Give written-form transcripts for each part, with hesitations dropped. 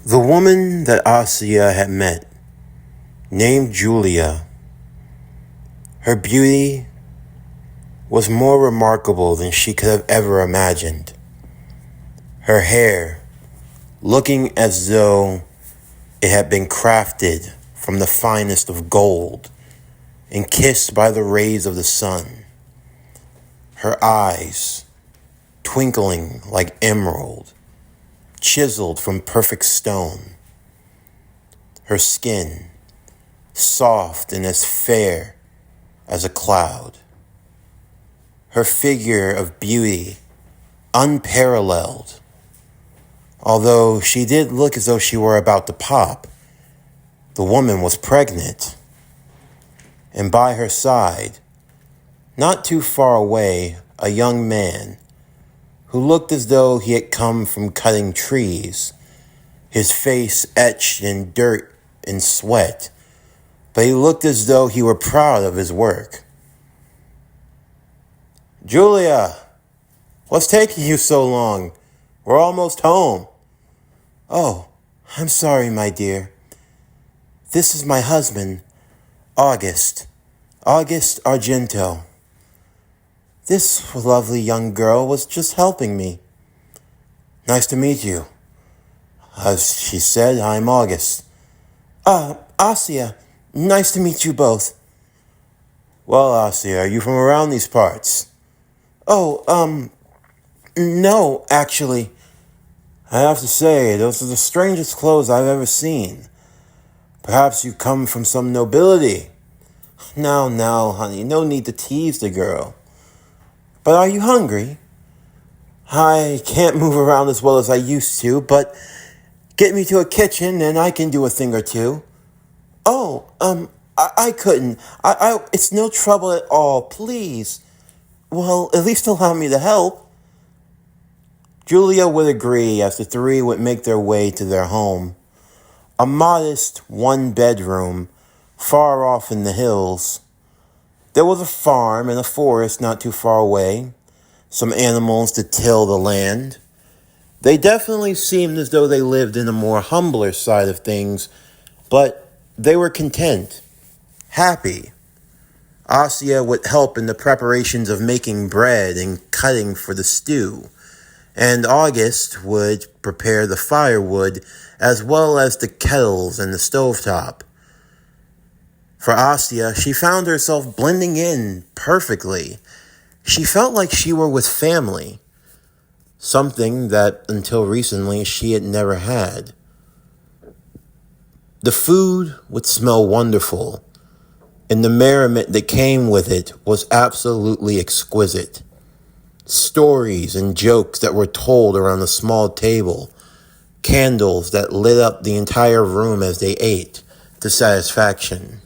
The woman that Asya had met, named Julia, her beauty was more remarkable than she could have ever imagined. Her hair, looking as though it had been crafted from the finest of gold and kissed by the rays of the sun. Her eyes, twinkling like emerald, chiseled from perfect stone. Her skin, soft and as fair as a cloud. Her figure of beauty, unparalleled. Although she did look as though she were about to pop, the woman was pregnant. And by her side, not too far away, a young man who looked as though he had come from cutting trees, his face etched in dirt and sweat, but he looked as though he were proud of his work. "Julia, what's taking you so long? We're almost home." "Oh, I'm sorry, my dear. This is my husband, August Argento. This lovely young girl was just helping me." "Nice to meet you." As she said, "I'm August." Asya, nice to meet you both." "Well, Asya, are you from around these parts?" "Oh, no, actually." "I have to say, those are the strangest clothes I've ever seen. Perhaps you come from some nobility." Now, honey, no need to tease the girl." "But are you hungry?" "I can't move around as well as I used to, but get me to a kitchen and I can do a thing or two." "Oh, I couldn't. It's no trouble at all, please." "Well, at least allow me to help." Julia would agree as the three would make their way to their home. A modest one-bedroom, far off in the hills. There was a farm and a forest not too far away, some animals to till the land. They definitely seemed as though they lived in a more humbler side of things, but they were content, happy. Asya would help in the preparations of making bread and cutting for the stew, and August would prepare the firewood as well as the kettles and the stovetop. For Asya, she found herself blending in perfectly. She felt like she were with family, something that until recently she had never had. The food would smell wonderful, and the merriment that came with it was absolutely exquisite. Stories and jokes that were told around the small table, candles that lit up the entire room as they ate to satisfaction.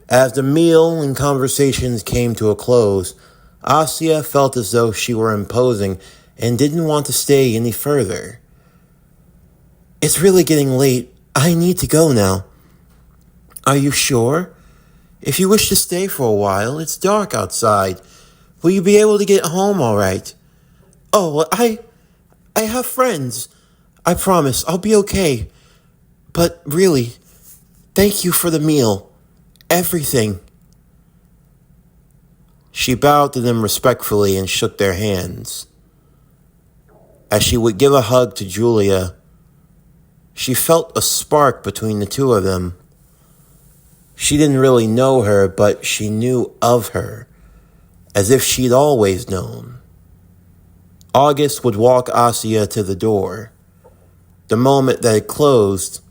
As the meal and conversations came to a close, Asya felt as though she were imposing and didn't want to stay any further. "It's really getting late. I need to go now." "Are you sure? If you wish to stay for a while, it's dark outside. Will you be able to get home all right?" "Oh, I have friends. I promise I'll be okay. But really, thank you for the meal. Everything." She bowed to them respectfully and shook their hands. As she would give a hug to Julia, she felt a spark between the two of them. She didn't really know her, but she knew of her, as if she'd always known. August would walk Asya to the door. The moment that it closed,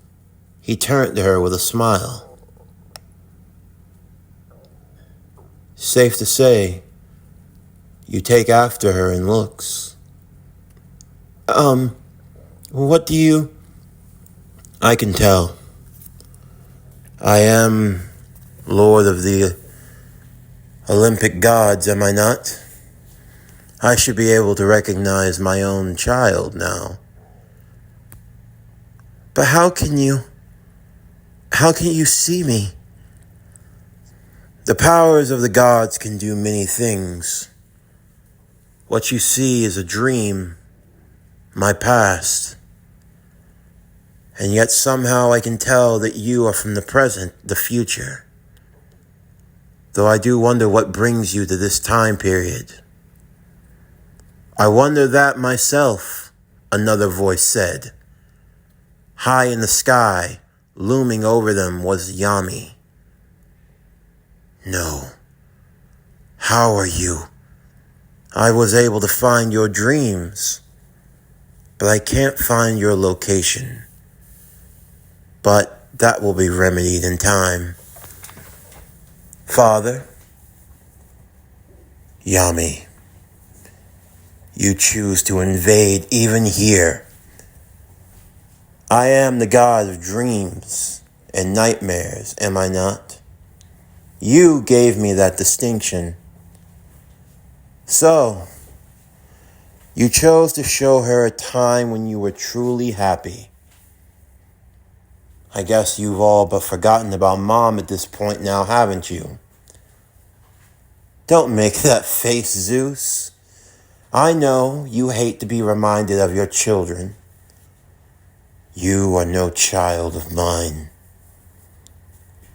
he turned to her with a smile. "Safe to say, you take after her in looks." What do you..." "I can tell. I am Lord of the Olympic gods, am I not? I should be able to recognize my own child now." "But how can you see me?" "The powers of the gods can do many things. What you see is a dream, my past. And yet somehow I can tell that you are from the present, the future. Though I do wonder what brings you to this time period. I wonder that myself, another voice said. High in the sky, looming over them was Yami. No. How are you? I was able to find your dreams, but I can't find your location. But that will be remedied in time. Father, Yami, you choose to invade even here. I am the god of dreams and nightmares, am I not? You gave me that distinction. So, you chose to show her a time when you were truly happy. I guess you've all but forgotten about Mom at this point now, haven't you? Don't make that face, Zeus. I know you hate to be reminded of your children. You are no child of mine.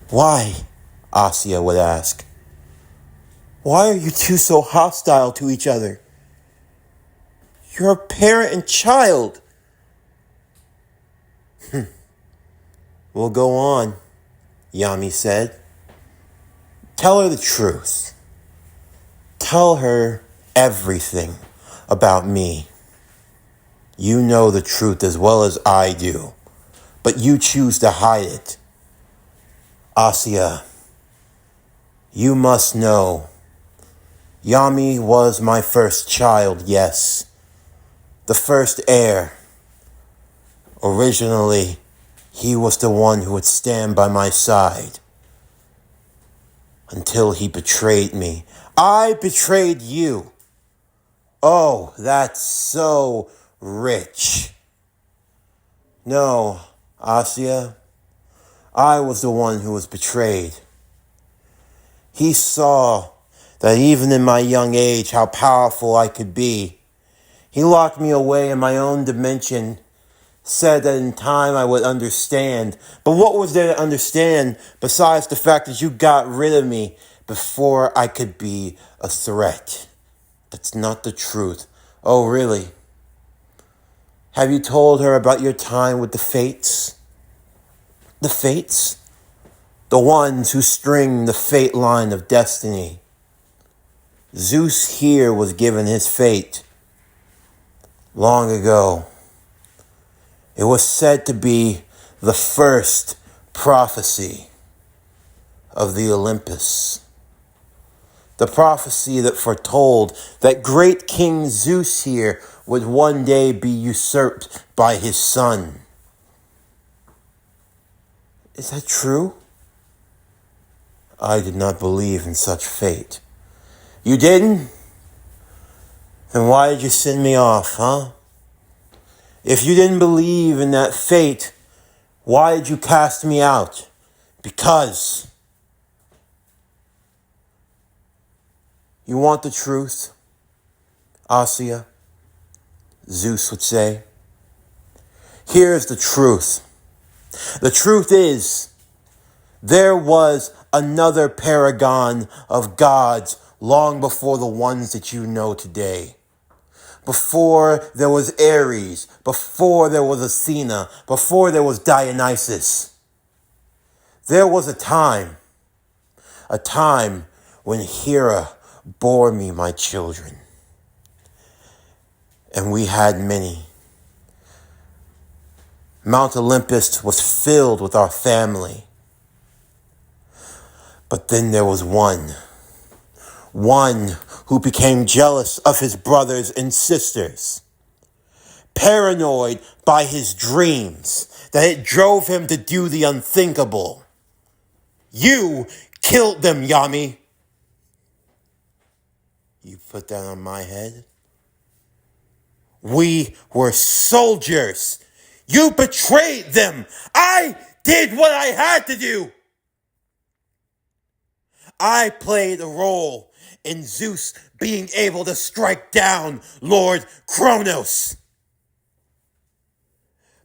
Why? Asya would ask. Why are you two so hostile to each other? You're a parent and child. We'll go on, Yami said. Tell her the truth. Tell her everything about me. You know the truth as well as I do, but you choose to hide it. Asya, you must know. Yami was my first child, yes. The first heir. Originally, he was the one who would stand by my side. Until he betrayed me. I betrayed you. Oh, that's so rich. No, Asya, I was the one who was betrayed. He saw that even in my young age, how powerful I could be. He locked me away in my own dimension, said that in time I would understand. But what was there to understand besides the fact that you got rid of me before I could be a threat? That's not the truth. Oh, really? Have you told her about your time with the Fates? The Fates? The ones who string the fate line of destiny. Zeus here was given his fate long ago. It was said to be the first prophecy of the Olympus. The prophecy that foretold that great King Zeus here would one day be usurped by his son. Is that true? I did not believe in such fate. You didn't? Then why did you send me off, huh? If you didn't believe in that fate, why did you cast me out? Because. You want the truth, Asya? Zeus would say. Here's the truth. The truth is, there was another paragon of gods long before the ones that you know today. Before there was Ares, before there was Athena, before there was Dionysus. There was a time when Hera bore me my children. And we had many. Mount Olympus was filled with our family. But then there was one who became jealous of his brothers and sisters, paranoid by his dreams that it drove him to do the unthinkable. You killed them, Yami. You put that on my head? We were soldiers. You betrayed them. I did what I had to do. I played a role in Zeus being able to strike down Lord Kronos.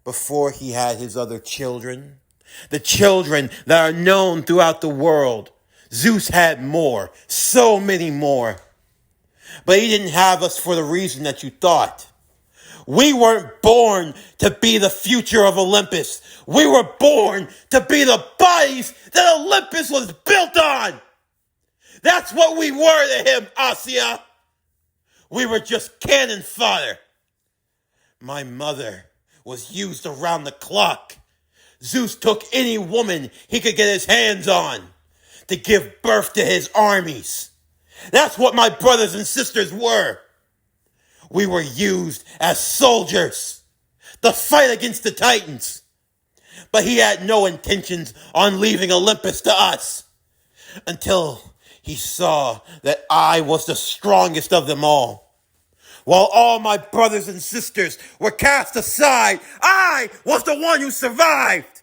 before he had his other children. The children that are known throughout the world. Zeus had more, so many more. But he didn't have us for the reason that you thought. We weren't born to be the future of Olympus. We were born to be the bodies that Olympus was built on. That's what we were to him, Issei. We were just cannon fodder. My mother was used around the clock. Zeus took any woman he could get his hands on to give birth to his armies. That's what my brothers and sisters were. We were used as soldiers to fight against the Titans. But he had no intentions on leaving Olympus to us until he saw that I was the strongest of them all. While all my brothers and sisters were cast aside, I was the one who survived.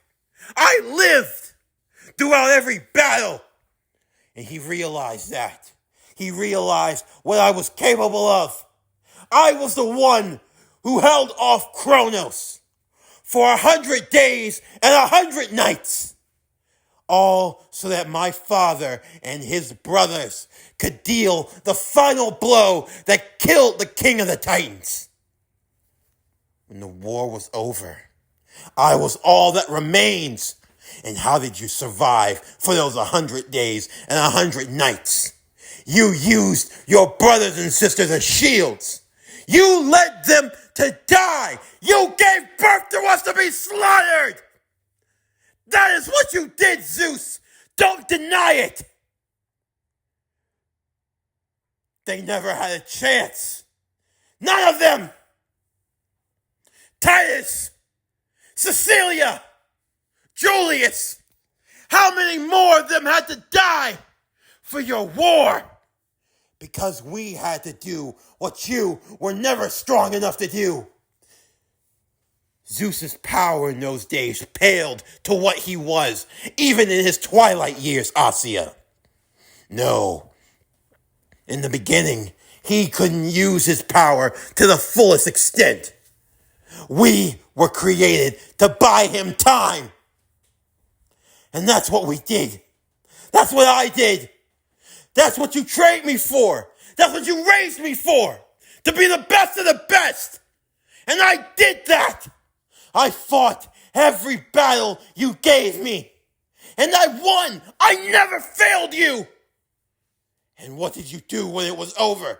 I lived throughout every battle. And he realized that. He realized what I was capable of. I was the one who held off Kronos for 100 days and 100 nights. All so that my father and his brothers could deal the final blow that killed the king of the Titans. When the war was over, I was all that remains. And how did you survive for those 100 days and 100 nights? You used your brothers and sisters as shields. You led them to die. You gave birth to us to be slaughtered. That is what you did, Zeus. Don't deny it. They never had a chance. None of them. Titus, Cecilia, Julius. How many more of them had to die for your war? Because we had to do what you were never strong enough to do. Zeus's power in those days paled to what he was, even in his twilight years, Issei. No. In the beginning, he couldn't use his power to the fullest extent. We were created to buy him time. And that's what we did. That's what I did. That's what you trained me for. That's what you raised me for. To be the best of the best. And I did that. I fought every battle you gave me. And I won. I never failed you. And what did you do when it was over?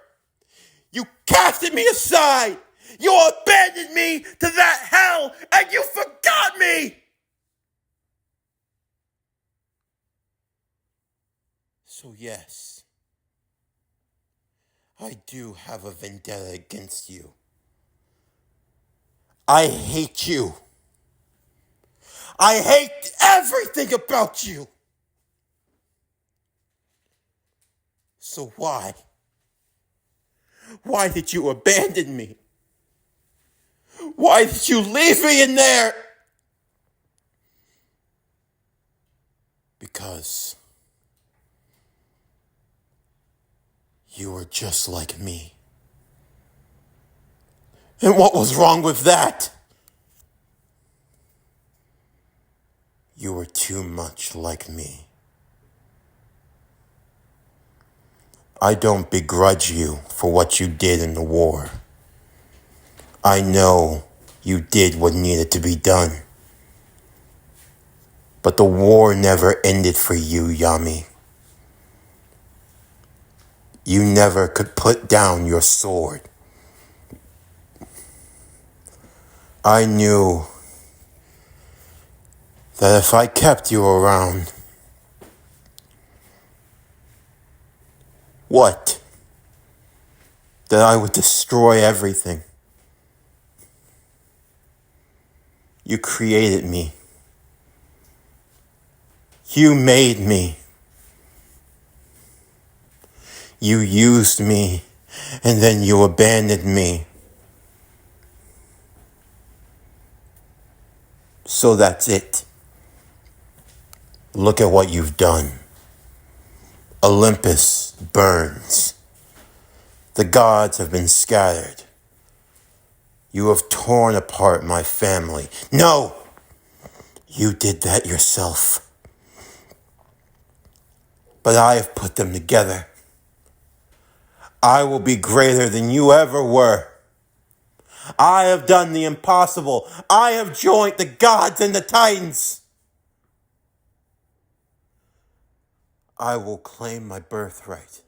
You casted me aside. You abandoned me to that hell. And you forgot me. So yes, I do have a vendetta against you. I hate you. I hate everything about you. So why? Why did you abandon me? Why did you leave me in there? Because you were just like me. And what was wrong with that? You were too much like me. I don't begrudge you for what you did in the war. I know you did what needed to be done. But the war never ended for you, Yami. You never could put down your sword. I knew that if I kept you around, what? That I would destroy everything. You created me. You made me. You used me, and then you abandoned me. So that's it. Look at what you've done. Olympus burns. The gods have been scattered. You have torn apart my family. No! You did that yourself. But I have put them together. I will be greater than you ever were. I have done the impossible. I have joined the gods and the titans. I will claim my birthright.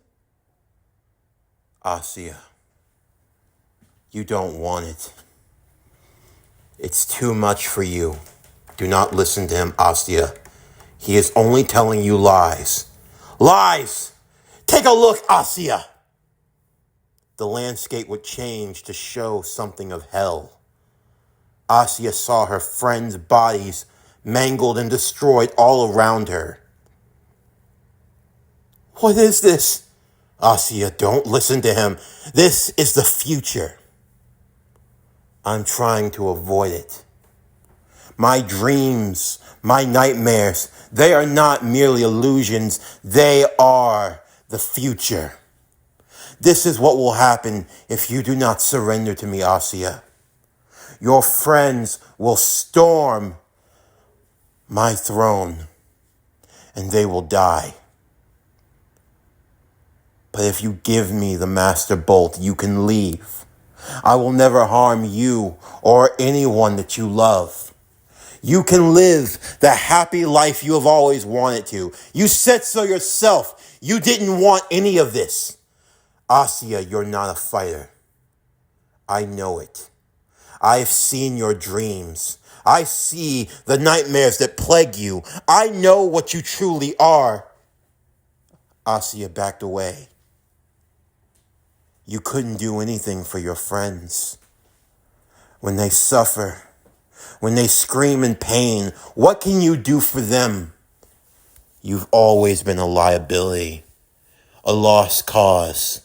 Asya, you don't want it. It's too much for you. Do not listen to him, Asya. He is only telling you lies. Lies! Take a look, Asya! The landscape would change to show something of hell. Asya saw her friends' bodies mangled and destroyed all around her. What is this? Asya, don't listen to him. This is the future. I'm trying to avoid it. My dreams, my nightmares, they are not merely illusions. They are the future. This is what will happen if you do not surrender to me, Asya. Your friends will storm my throne, and they will die. But if you give me the Master Bolt, you can leave. I will never harm you or anyone that you love. You can live the happy life you have always wanted to. You said so yourself. You didn't want any of this. Asya, you're not a fighter. I know it. I've seen your dreams. I see the nightmares that plague you. I know what you truly are. Asya backed away. You couldn't do anything for your friends. When they suffer, when they scream in pain, what can you do for them? You've always been a liability, a lost cause.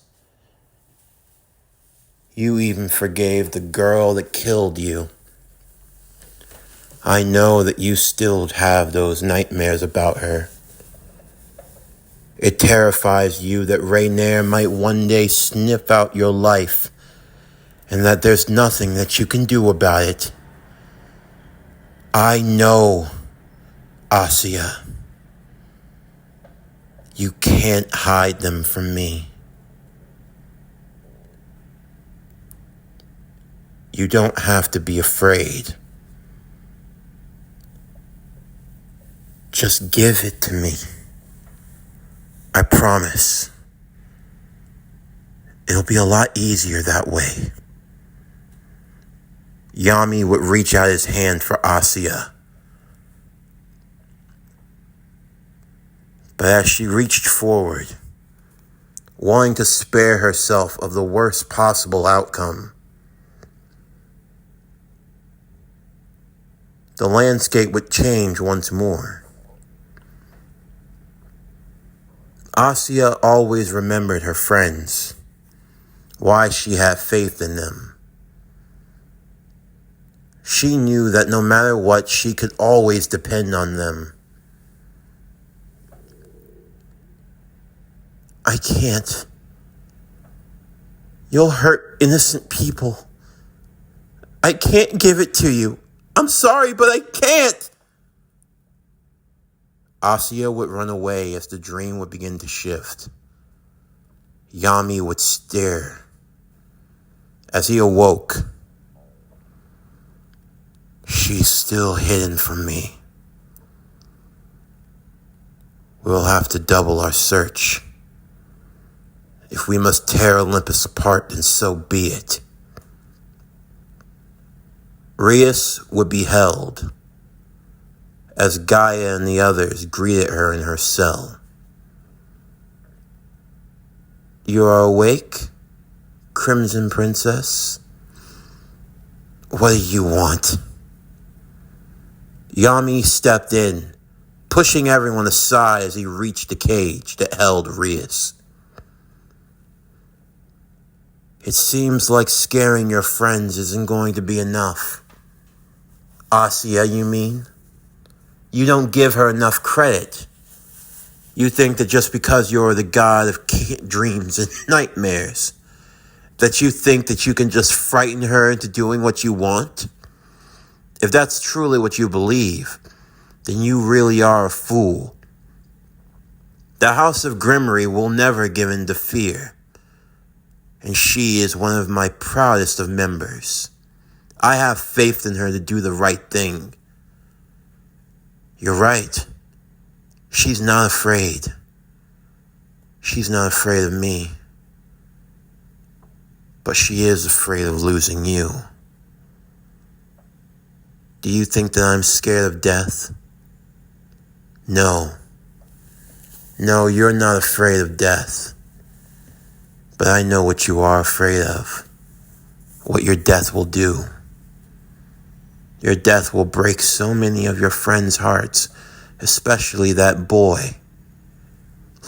You even forgave the girl that killed you. I know that you still have those nightmares about her. It terrifies you that Rainier might one day sniff out your life and that there's nothing that you can do about it. I know, Asya. You can't hide them from me. You don't have to be afraid. Just give it to me. I promise. It'll be a lot easier that way. Yami would reach out his hand for Asya. But as she reached forward, wanting to spare herself of the worst possible outcome, the landscape would change once more. Asya always remembered her friends, why she had faith in them. She knew that no matter what, she could always depend on them. I can't. You'll hurt innocent people. I can't give it to you. I'm sorry, but I can't. Asya would run away as the dream would begin to shift. Yami would stare. As he awoke, she's still hidden from me. We'll have to double our search. If we must tear Olympus apart, then so be it. Rias would be held as Gaia and the others greeted her in her cell. You are awake, Crimson Princess? What do you want? Yami stepped in, pushing everyone aside as he reached the cage that held Rias. It seems like scaring your friends isn't going to be enough. Asya, you mean? You don't give her enough credit. You think that just because you're the god of dreams and nightmares, That you think that you can just frighten her into doing what you want? If that's truly what you believe, then you really are a fool. The House of Grimmery will never give in to fear, and she is one of my proudest of members. I have faith in her to do the right thing. You're right. She's not afraid. She's not afraid of me. But she is afraid of losing you. Do you think that I'm scared of death? No. No, you're not afraid of death. But I know what you are afraid of. What your death will do. Your death will break so many of your friends' hearts, especially that boy.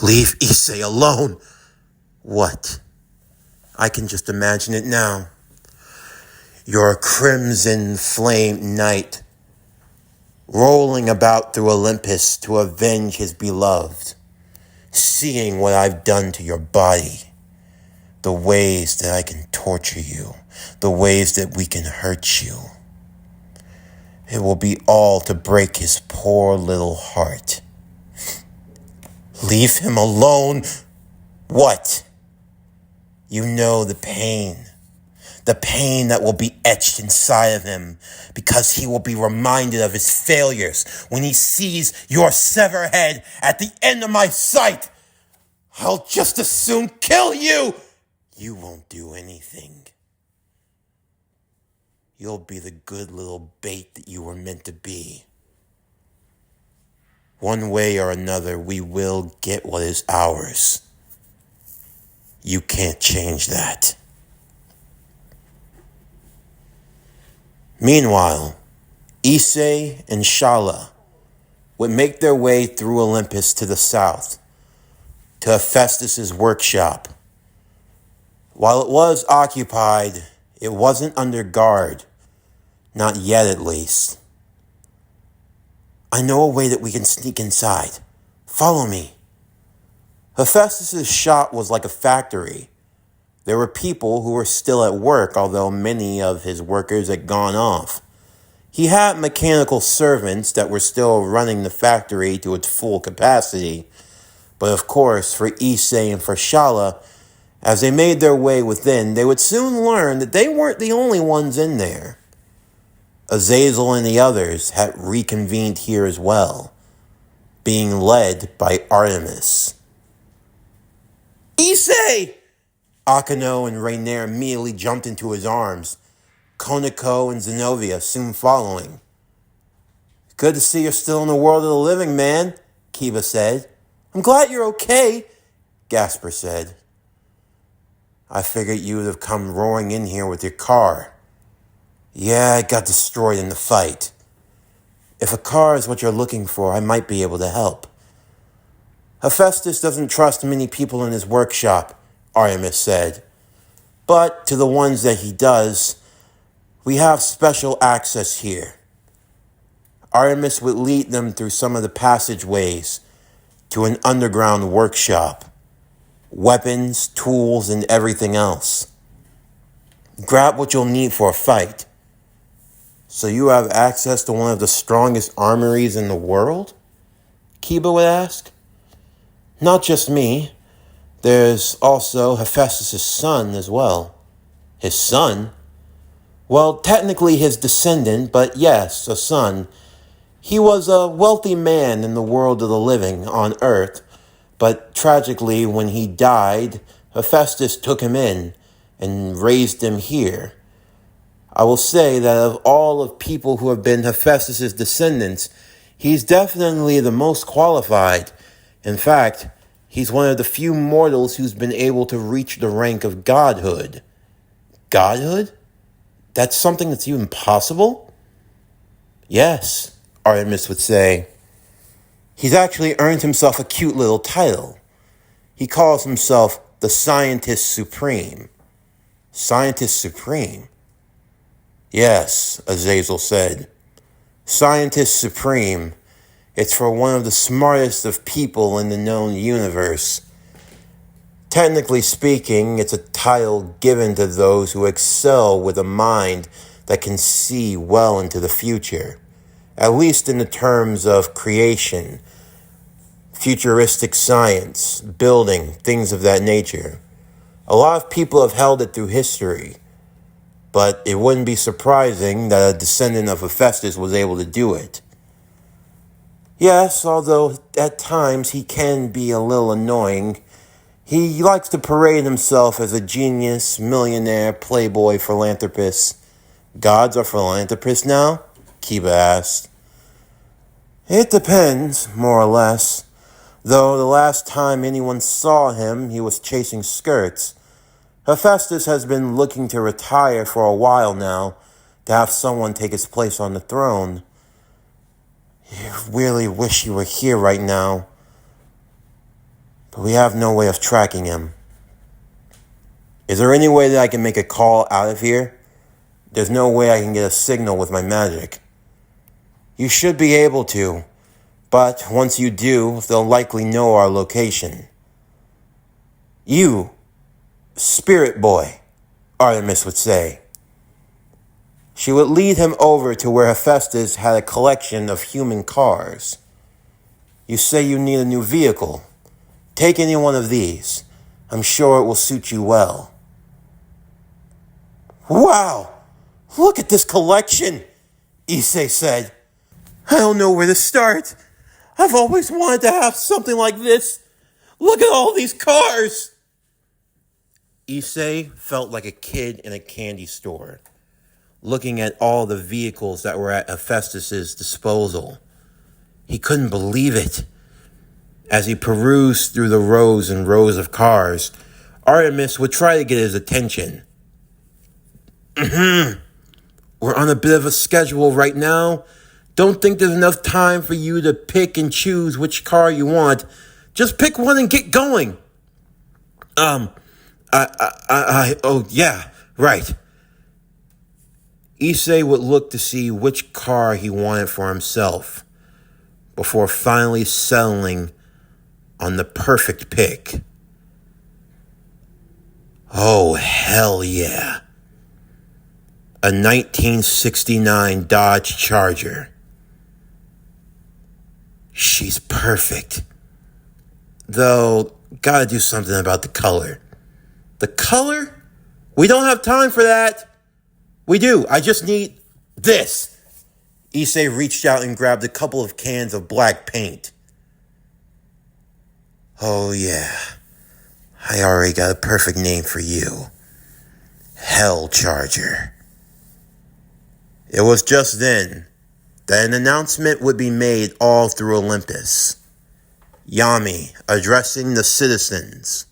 Leave Issei alone. What? I can just imagine it now. Your crimson flame knight, rolling about through Olympus to avenge his beloved, seeing what I've done to your body, the ways that I can torture you, the ways that we can hurt you. It will be all to break his poor little heart. Leave him alone. What? You know the pain that will be etched inside of him because he will be reminded of his failures when he sees your severed head at the end of my sight. I'll just as soon kill you. You won't do anything. You'll be the good little bait that you were meant to be. One way or another, we will get what is ours. You can't change that. Meanwhile, Issei and Shala would make their way through Olympus to the south, to Hephaestus' workshop. While it was occupied, it wasn't under guard. Not yet, at least. I know a way that we can sneak inside. Follow me. Hephaestus' shop was like a factory. There were people who were still at work, although many of his workers had gone off. He had mechanical servants that were still running the factory to its full capacity. But of course, for Issei and for Shala, as they made their way within, they would soon learn that they weren't the only ones in there. Azazel and the others had reconvened here as well, being led by Artemis. Issei! Akano and Rainier immediately jumped into his arms, Konako and Zenobia soon following. Good to see you're still in the world of the living, man, Kiba said. I'm glad you're okay, Gasper said. I figured you would have come roaring in here with your car. Yeah, it got destroyed in the fight. If a car is what you're looking for, I might be able to help. Hephaestus doesn't trust many people in his workshop, Artemis said. But to the ones that he does, we have special access here. Artemis would lead them through some of the passageways to an underground workshop. Weapons, tools, and everything else. Grab what you'll need for a fight. So you have access to one of the strongest armories in the world? Kiba would ask. Not just me. There's also Hephaestus' son as well. His son? Well, technically his descendant, but yes, a son. He was a wealthy man in the world of the living on Earth, but tragically when he died, Hephaestus took him in and raised him here. I will say that of all of people who have been Hephaestus' descendants, he's definitely the most qualified. In fact, he's one of the few mortals who's been able to reach the rank of godhood. Godhood? That's something that's even possible? Yes, Artemis would say. He's actually earned himself a cute little title. He calls himself the Scientist Supreme. Scientist Supreme? Yes, Azazel said. Scientist Supreme. It's for one of the smartest of people in the known universe. Technically speaking, it's a title given to those who excel with a mind that can see well into the future, at least in the terms of creation, futuristic science, building, things of that nature. A lot of people have held it through history, but it wouldn't be surprising that a descendant of Hephaestus was able to do it. Yes, although at times he can be a little annoying. He likes to parade himself as a genius, millionaire, playboy, philanthropist. Gods are philanthropists now? Kiba asked. It depends, more or less. Though the last time anyone saw him, he was chasing skirts. Hephaestus has been looking to retire for a while now, to have someone take his place on the throne. I really wish he were here right now, but we have no way of tracking him. Is there any way that I can make a call out of here? There's no way I can get a signal with my magic. You should be able to, but once you do, they'll likely know our location. You, Spirit Boy, Artemis would say. She would lead him over to where Hephaestus had a collection of human cars. You say you need a new vehicle. Take any one of these. I'm sure it will suit you well. Wow! Look at this collection, Issei said. I don't know where to start. I've always wanted to have something like this. Look at all these cars. Issei felt like a kid in a candy store, looking at all the vehicles that were at Hephaestus' disposal. He couldn't believe it. As he perused through the rows and rows of cars, Artemis would try to get his attention. We're on a bit of a schedule right now. Don't think there's enough time for you to pick and choose which car you want. Just pick one and get going. Oh, yeah, right. Issei would look to see which car he wanted for himself before finally settling on the perfect pick. Oh, hell yeah. A 1969 Dodge Charger. She's perfect. Though, gotta do something about the color. The color? We don't have time for that. We do. I just need this. Issei reached out and grabbed a couple of cans of black paint. Oh yeah. I already got a perfect name for you. Hell Charger. It was just then that an announcement would be made all through Olympus. Yami addressing the citizens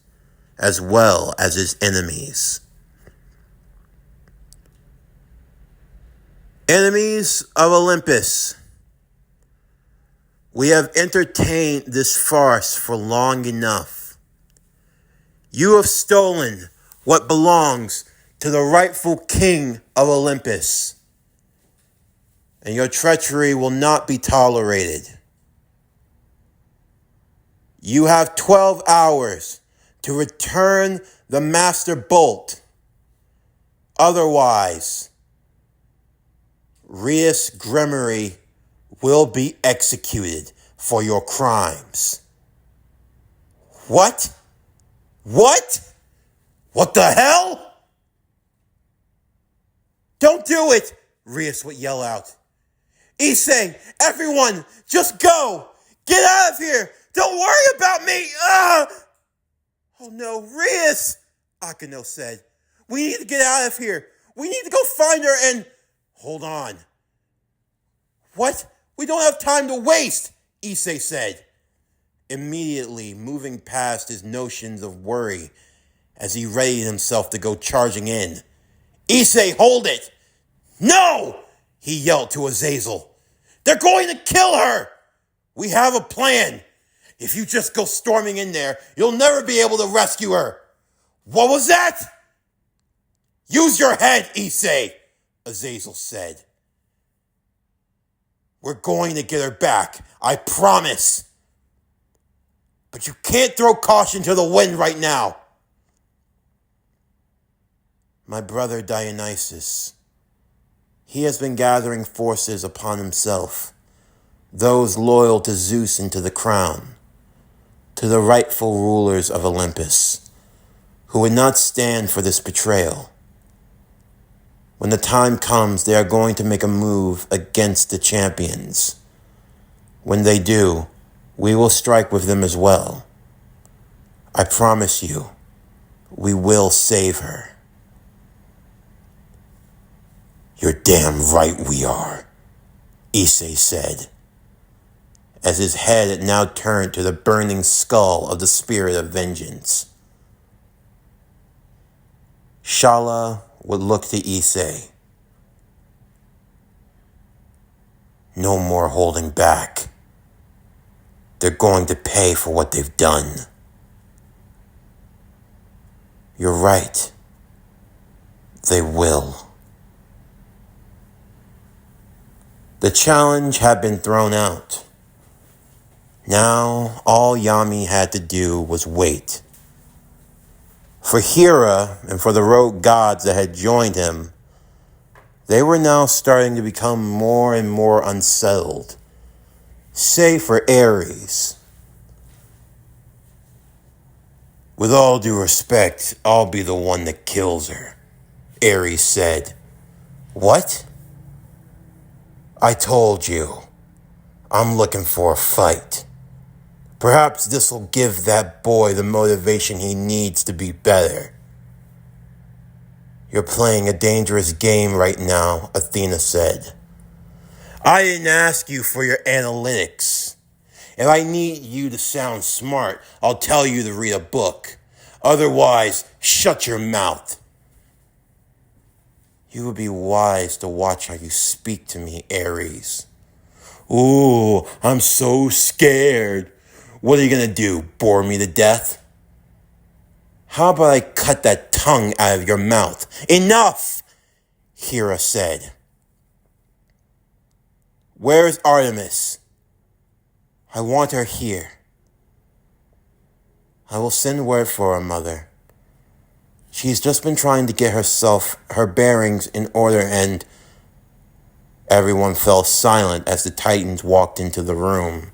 as well as his enemies. Enemies of Olympus, we have entertained this farce for long enough. You have stolen what belongs to the rightful king of Olympus, and your treachery will not be tolerated. You have 12 hours to return the Master Bolt. Otherwise, Rias Gremory will be executed for your crimes. What? What? What the hell? Don't do it, Rias would yell out. Issei, everyone, just go. Get out of here. Don't worry about me. Oh no, Rias, Akeno said. We need to get out of here. We need to go find her and... Hold on. What? We don't have time to waste, Issei said, immediately moving past his notions of worry as he readied himself to go charging in. Issei, hold it! No! He yelled to Azazel. They're going to kill her! We have a plan. If you just go storming in there, you'll never be able to rescue her. What was that? Use your head, Issei, Azazel said. We're going to get her back, I promise. But you can't throw caution to the wind right now. my brother Dionysus. He has been gathering forces upon himself, those loyal to Zeus and to the crown, to the rightful rulers of Olympus, who would not stand for this betrayal. When the time comes, they are going to make a move against the champions. When they do, we will strike with them as well. I promise you, we will save her. You're damn right we are, Issei said, as his head had now turned to the burning skull of the spirit of vengeance. Shala would look to Issei. No more holding back. They're going to pay for what they've done. You're right. They will. The challenge had been thrown out. Now, all Yami had to do was wait. For Hera and for the rogue gods that had joined him, they were now starting to become more and more unsettled. Save for Ares. With all due respect, I'll be the one that kills her, Ares said. What? I told you. I'm looking for a fight. Perhaps this'll give that boy the motivation he needs to be better. You're playing a dangerous game right now, Athena said. I didn't ask you for your analytics. If I need you to sound smart, I'll tell you to read a book. Otherwise, shut your mouth. You would be wise to watch how you speak to me, Ares. Ooh, I'm so scared. What are you going to do, bore me to death? How about I cut that tongue out of your mouth? Enough, Hera said. Where's Artemis? I want her here. I will send word for her, Mother. She's just been trying to get her bearings in order, and everyone fell silent as the Titans walked into the room.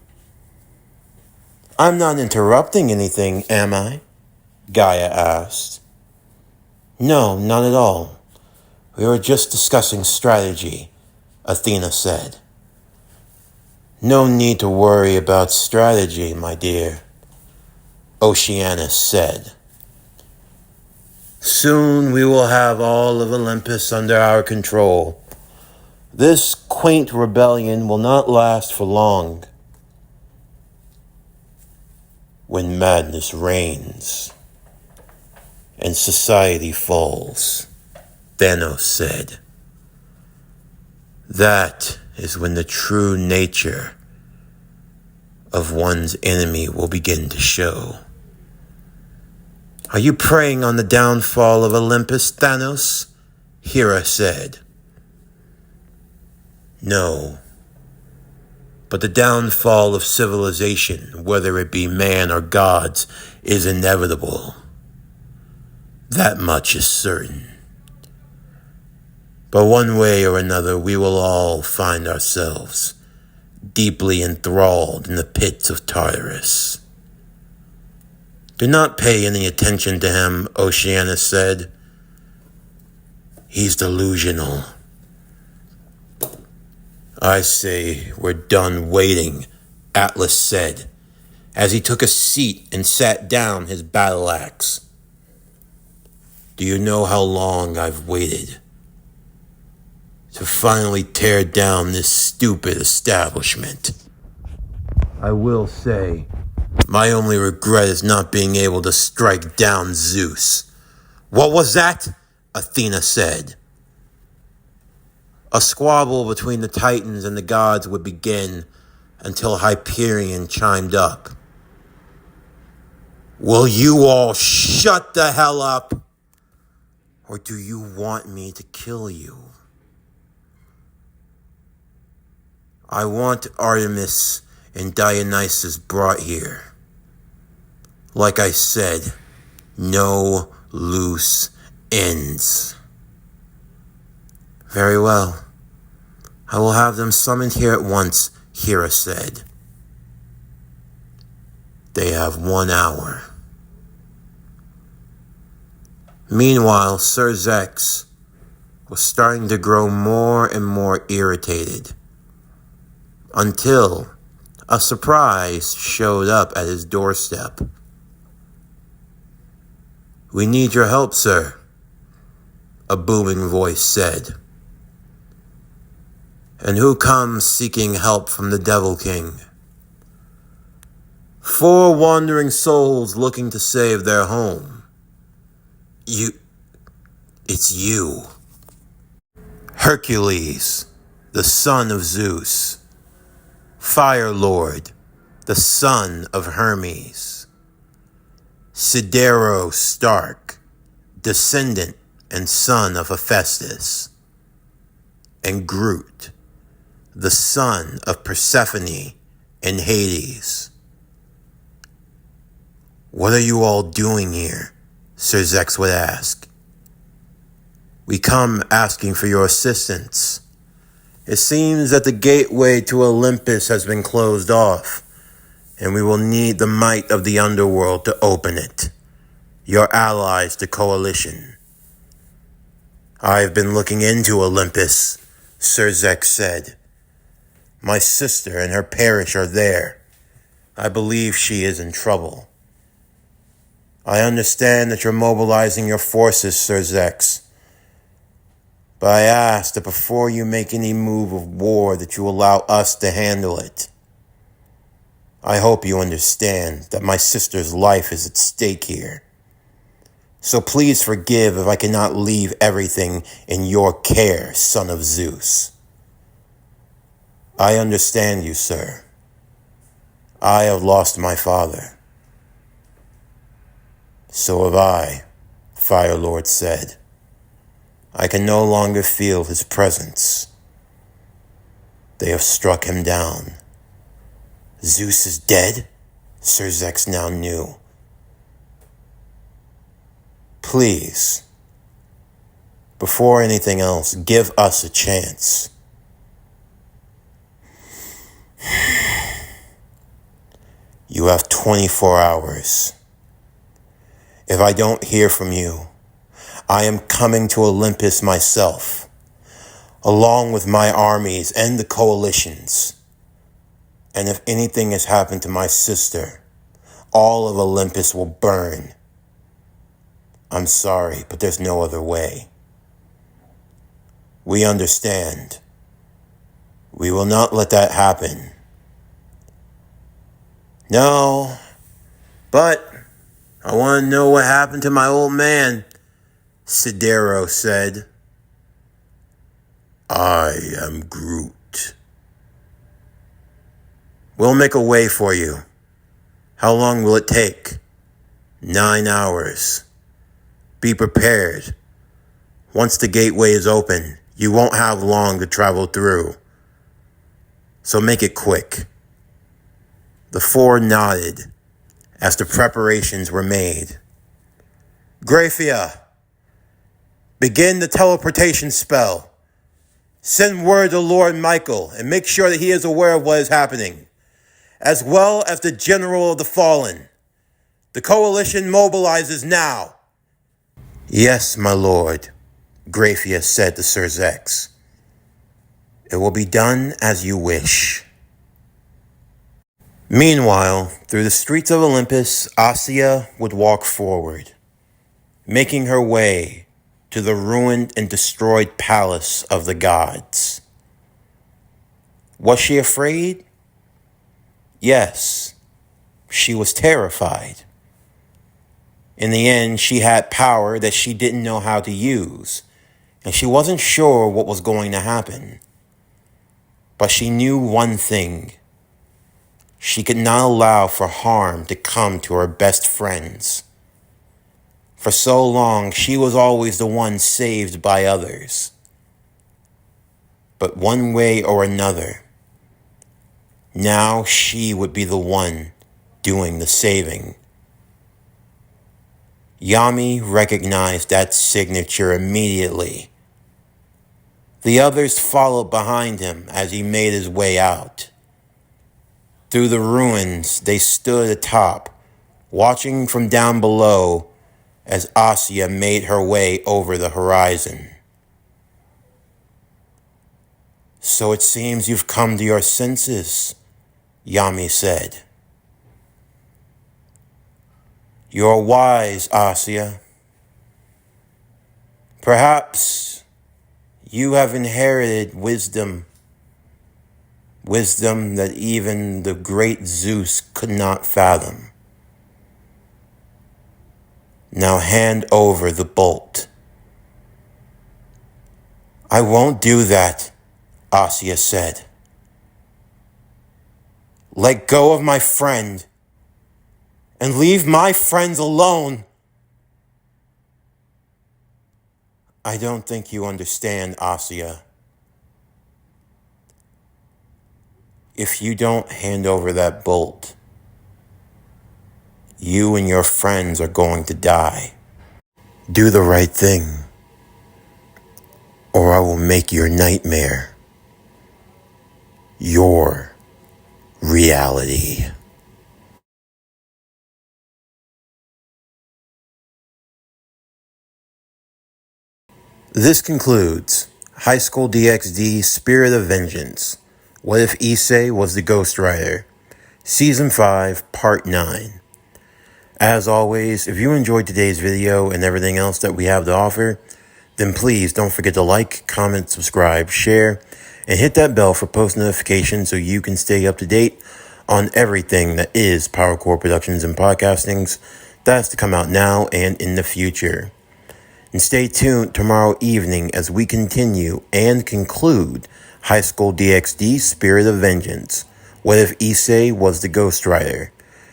I'm not interrupting anything, am I? Gaia asked. No, not at all. We were just discussing strategy, Athena said. No need to worry about strategy, my dear, Oceanus said. Soon we will have all of Olympus under our control. This quaint rebellion will not last for long. When madness reigns and society falls, Thanos said, that is when the true nature of one's enemy will begin to show. Are you preying on the downfall of Olympus, Thanos? Hera said. No. But the downfall of civilization, whether it be man or gods, is inevitable. That much is certain. But one way or another, we will all find ourselves deeply enthralled in the pits of Tartarus. Do not pay any attention to him, Oceanus said. He's delusional. I say we're done waiting, Atlas said, as he took a seat and sat down his battle axe. Do you know how long I've waited to finally tear down this stupid establishment? I will say, my only regret is not being able to strike down Zeus. What was that? Athena said. A squabble between the Titans and the gods would begin until Hyperion chimed up. Will you all shut the hell up? Or do you want me to kill you? I want Artemis and Dionysus brought here. Like I said, no loose ends. Very well. I will have them summoned here at once, Hera said. They have 1 hour. Meanwhile, Sir Zex was starting to grow more and more irritated until a surprise showed up at his doorstep. We need your help, sir, a booming voice said. And who comes seeking help from the Devil King? 4 wandering souls looking to save their home. It's you. Hercules, the son of Zeus. Fire Lord, the son of Hermes. Sidero Stark, descendant and son of Hephaestus. And Groot, the son of Persephone and Hades. What are you all doing here? Sir Zex would ask. We come asking for your assistance. It seems that the gateway to Olympus has been closed off, and we will need the might of the underworld to open it. Your allies, the coalition. I have been looking into Olympus, Sir Zex said. My sister and her parish are there. I believe she is in trouble. I understand that you're mobilizing your forces, Sir Zex. But I ask that before you make any move of war that you allow us to handle it. I hope you understand that my sister's life is at stake here. So please forgive if I cannot leave everything in your care, son of Zeus. I understand you, sir. I have lost my father. So have I, Fire Lord said. I can no longer feel his presence. They have struck him down. Zeus is dead? Sir Zex now knew. Please, before anything else, give us a chance. You have 24 hours. If I don't hear from you, I am coming to Olympus myself, along with my armies and the coalitions. And if anything has happened to my sister, all of Olympus will burn. I'm sorry, but there's no other way. We understand. We will not let that happen. No, but I want to know what happened to my old man, Sidero said. I am Groot. We'll make a way for you. How long will it take? 9 hours. Be prepared. Once the gateway is open, you won't have long to travel through. So make it quick. The 4 nodded as the preparations were made. Graphia, begin the teleportation spell. Send word to Lord Michael and make sure that he is aware of what is happening, as well as the General of the Fallen. The coalition mobilizes now. Yes, my lord, Graphia said to Sir Zex. It will be done as you wish. Meanwhile, through the streets of Olympus, Assia would walk forward, making her way to the ruined and destroyed palace of the gods. Was she afraid? Yes, she was terrified. In the end, she had power that she didn't know how to use, and she wasn't sure what was going to happen. But she knew one thing. She could not allow for harm to come to her best friends. For so long, she was always the one saved by others. But one way or another, now she would be the one doing the saving. Yami recognized that signature immediately. The others followed behind him as he made his way out. Through the ruins, they stood atop, watching from down below as Issei made her way over the horizon. "So it seems you've come to your senses," Yami said. "You're wise, Issei. Perhaps you have inherited wisdom that even the great Zeus could not fathom. Now hand over the bolt." "I won't do that," Issei said. "Let go of my friend and leave my friends alone." "I don't think you understand, Issei. If you don't hand over that bolt, you and your friends are going to die. Do the right thing, or I will make your nightmare your reality." This concludes High School DxD Spirit of Vengeance. What if Issei was the ghostwriter? Season 5, Part 9. As always, if you enjoyed today's video and everything else that we have to offer, then please don't forget to like, comment, subscribe, share, and hit that bell for post notifications so you can stay up to date on everything that is PowerCore Productions and Podcastings that's to come out now and in the future. And stay tuned tomorrow evening as we continue and conclude High School DxD Spirit of Vengeance. What if Issei was the ghostwriter?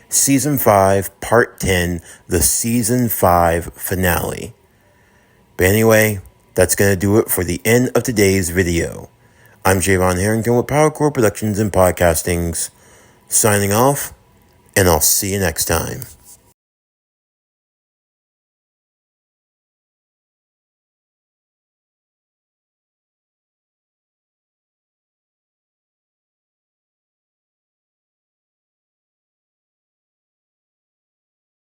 Season 5, Part 10, the Season 5 finale. But anyway, that's going to do it for the end of today's video. I'm Javon Harrington with PowerCore Productions and Podcastings, signing off, and I'll see you next time.